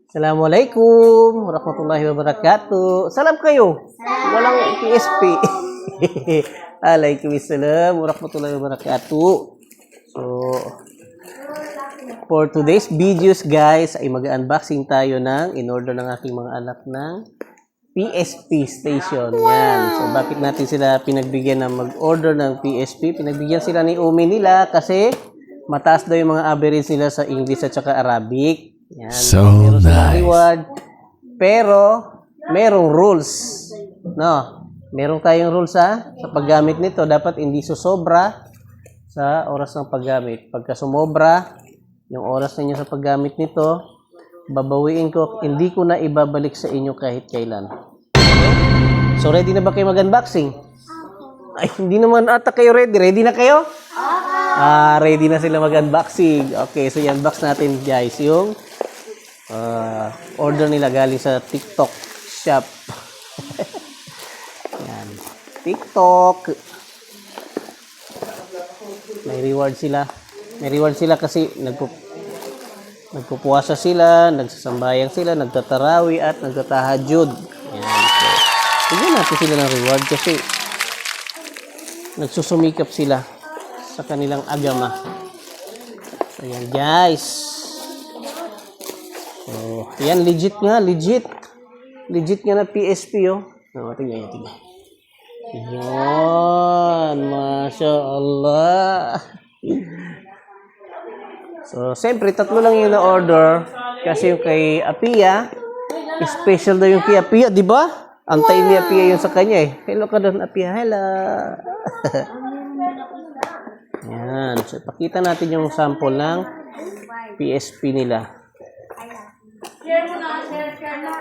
Assalamualaikum warahmatullahi wabarakatuh. Salam kayo. Walang PSP. Waalaikumsalam warahmatullahi wabarakatuh. So, for today's videos guys, ay mag-unboxing tayo ng in-order ng aking mga anak ng PSP station. Yan. So, bakit natin sila pinagbigyan ng mag-order ng PSP? Pinagbigyan sila ni Umi nila kasi mataas daw yung mga average nila sa English at saka Arabic. Yan. So nice. reward. Pero, merong rules. No? Meron tayong rules sa paggamit nito. Dapat hindi susobra sa oras ng paggamit. Pagka sumobra, yung oras ninyo sa paggamit nito, babawiin ko, hindi ko na ibabalik sa inyo kahit kailan. So, ready na ba kayo mag-unboxing? Ay, hindi naman ata kayo ready. Ready na kayo? Ready na sila mag-unboxing. Okay, so i-unbox natin guys yung order nila galing sa TikTok shop. Yan. TikTok. May reward sila. May reward sila kasi nagpupuwasa sila, nagsasambayang sila, nagtatarawi at nagtatahajud. Yan. So, bigyan natin sila ng reward kasi nagsusumikap sila sa kanilang agama. So, yan guys. So, yan, legit nga, legit. Legit nga na PSP, oh. Tingnan. Yan, Masya Allah. So, siyempre, tatlo lang yung na-order. Kasi yung kay Apia, special daw yung kay Apia, di ba? Antayin ni Apia yung sa kanya, eh. Hello ka doon, Apia. Hello. Yan. So, pakita natin yung sample ng PSP nila. Share mo na, share na.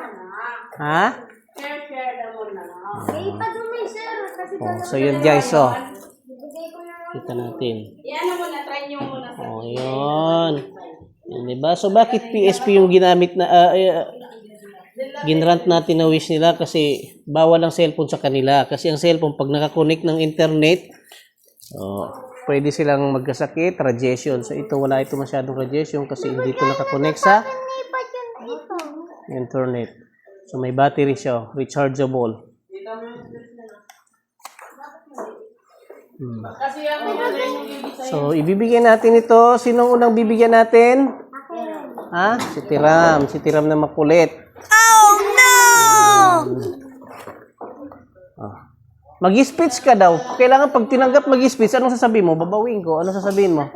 Ha? Share na mo na. Oh, so, yun guys, oh. Kita natin. Yan mo na, try nyo muna. Oh, yun. Yan, diba? So, bakit PSP yung ginamit na, ginrant natin na wish nila? Kasi bawal ang cellphone sa kanila. Kasi ang cellphone, pag nakakonect ng internet, pwede silang magkasakit, radiation. So, ito, wala ito masyadong radiation kasi hindi ito nakakonect sa internet. So, may battery siya, rechargeable. Kasi ako na yung gigisa. So, ibibigyan natin ito. Sinong unang bibigyan natin? Ha? Si Tiram. Si Tiram na makulit. Oh no! Mag-speech ka daw. Kailangan pag tinanggap mag-speech, anong sasabihin mo? Babawiin ko. Anong sasabihin mo?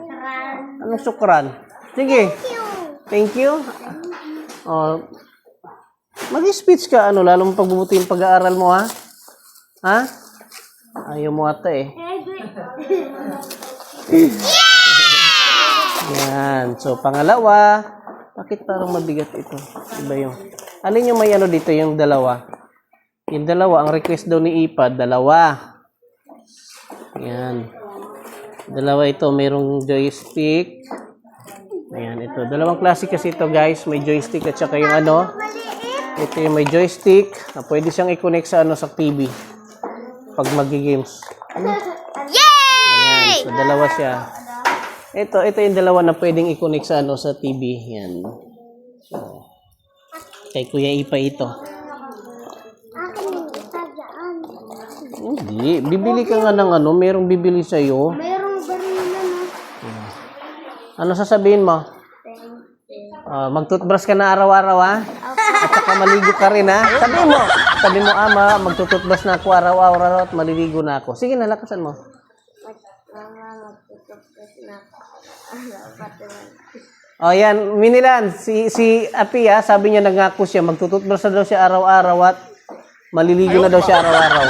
Anong sukran? Sige. Thank you. Mag-speech ka. Lalong pagbubuti yung pag-aaral mo, ha? Ha? Ayaw mo ata eh. Yan. So, pangalawa. Bakit parang mabigat ito? Iba yung... Alin yung may dito? Yung dalawa. Yung dalawa. Ang request daw ni Ipad, dalawa. Yan. Dalawa ito. Mayroong joystick. Ayan, ito. Dalawang klase kasi ito, guys. May joystick at saka yung ito yung may joystick na pwede siyang i-connect sa sa TV pag magi-games. Ayan, so dalawa siya. Ito yung dalawa na pwedeng i-connect sa sa TV. Yan. So, kay Kuya Ipa ito. Hindi, bibili ka nga ng merong bibili sa iyo. Merong barina na. Ano sasabihin mo? Mag-toothbrush ka na araw-araw, ha? At saka maligo ka rin, ha? Sabi mo, ama, mag-toothbrush na ako araw-araw at maliligo na ako. Sige na, lakasan mo. Oh, yan. Minilan, si Apia, sabi niya nangako siya, mag-toothbrush na daw siya araw-araw at maliligo na daw siya araw-araw.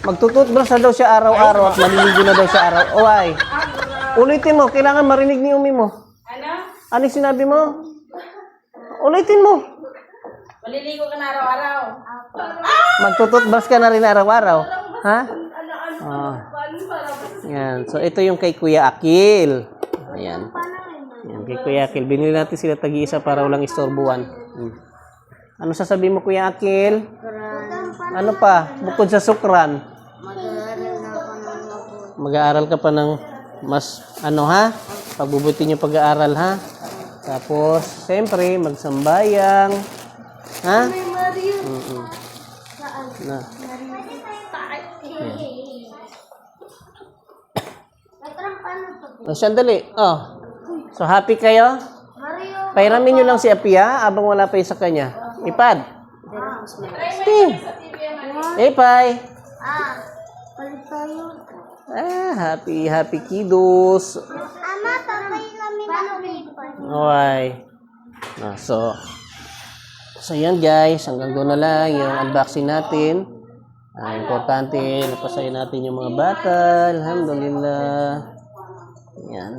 Mag-toothbrush na daw siya araw-araw at maliligo na daw siya araw-araw. Oh, ay. Ulitin mo, kailangan marinig ni Umi mo. Ano yung sinabi mo? Ulitin mo. Maliligo ka na araw-araw. Magtututbrush ka na rin araw-araw. Ha? Yan. So, ito yung kay Kuya Akil. Ayan. Yan, kay Kuya Akil. Binili natin sila tag-iisa para walang istorbuhan. Ano sasabihin mo, Kuya Akil? Ano pa? Bukod sa sukran. Mag-aaral ka pa ng mas, ha? pagbubuti niyo pag-aaral, ha? Tapos, siyempre, magsambayang. Ha? May Mario. Mm-mm. Saan? Na. Paano to? Oh, sandali. Oh. So, happy kayo? Mario. Pairamin niyo lang si Apia abang wala pa yung sa kanya. Ipad. Ting. Ipay. Palit tayo. Happy kiddos. Ama, papay namin paano pilipan? Okay. So yan guys, hanggang doon na lang yung unboxing natin. Importante, napasaya natin yung mga bata. Alhamdulillah. Yan.